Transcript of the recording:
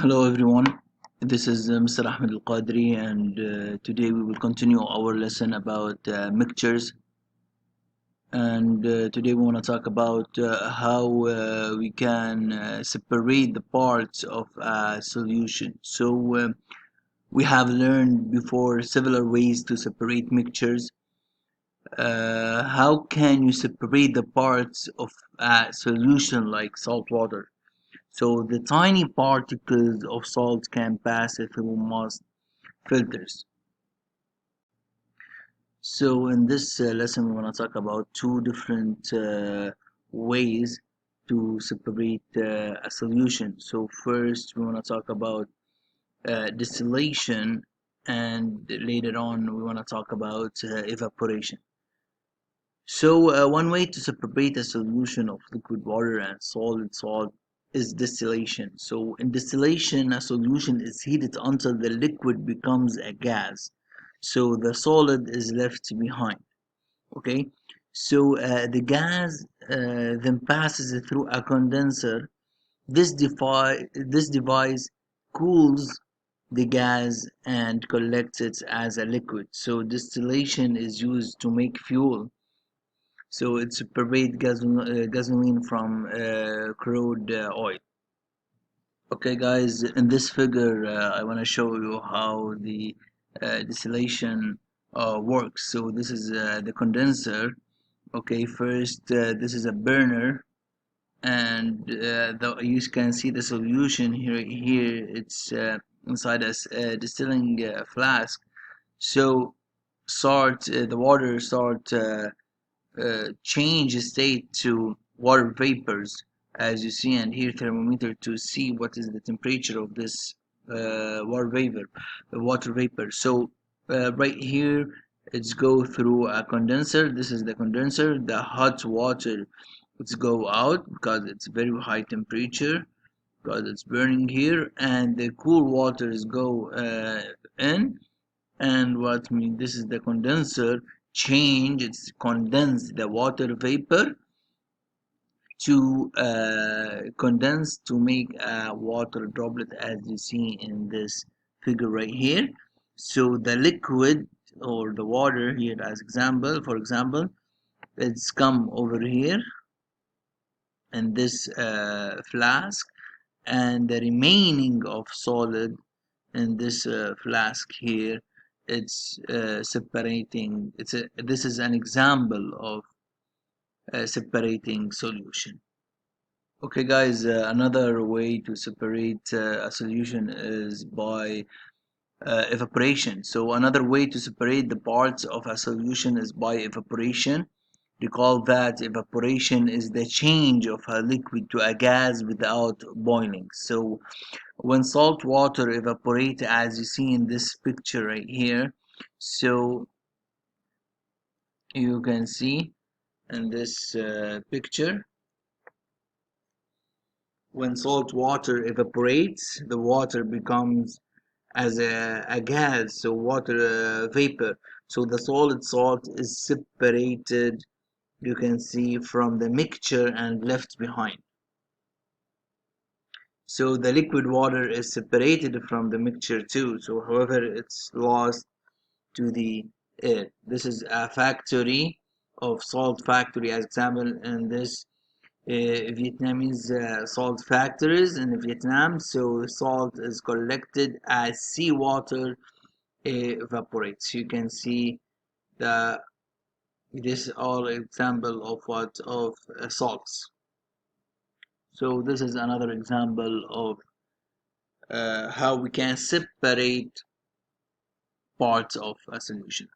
Hello everyone, this is Mr. Ahmed Al Qadri, and today we will continue our lesson about mixtures. And today we want to talk about how we can separate the parts of a solution. We have learned before several ways to separate mixtures. How can you separate the parts of a solution like salt water? So the tiny particles of salt can pass through most filters. So in this lesson, we want to talk about two different ways to separate a solution. So first, we want to talk about distillation, and later on, we want to talk about evaporation. So one way to separate a solution of liquid water and solid salt is distillation. So in distillation, a solution is heated until the liquid becomes a gas. So the solid is left behind. Okay. So the gas then passes through a condenser. This device cools the gas and collects it as a liquid. So distillation is used to make fuel, so it separates gasoline from crude oil. Okay, guys, in this figure, I want to show you how the distillation works. So this is the condenser. Okay, first this is a burner, and you can see the solution here. Here it's inside a distilling flask. So the water start change state to water vapors, as you see, and here thermometer to see what is the temperature of this water vapor. So right here it's go through a condenser. This is the condenser. The hot water, it's go out because it's very high temperature, because it's burning here, and the cool waters go in. And what mean, this is the condenser change, it's condense the water vapor to condense to make a water droplet, as you see in this figure right here. So the liquid or the water here, as example, for example, it's come over here in this flask, and the remaining of solid in this flask here, it's separating. This is an example of separating solution. Okay, guys, another way to separate a solution is by evaporation. So another way to separate the parts of a solution is by evaporation. Recall that evaporation is the change of a liquid to a gas without boiling. So when salt water evaporates, as you see in this picture right here, so you can see in this picture, when salt water evaporates, the water becomes as a gas, so water vapor. So the solid salt is separated, you can see, from the mixture and left behind. So the liquid water is separated from the mixture too, so however it's lost to the air. This is a factory of salt factory, as example in this Vietnamese salt factories in Vietnam. So salt is collected as seawater evaporates. You can see the this all example of what of salts. So this is another example of how we can separate parts of a solution.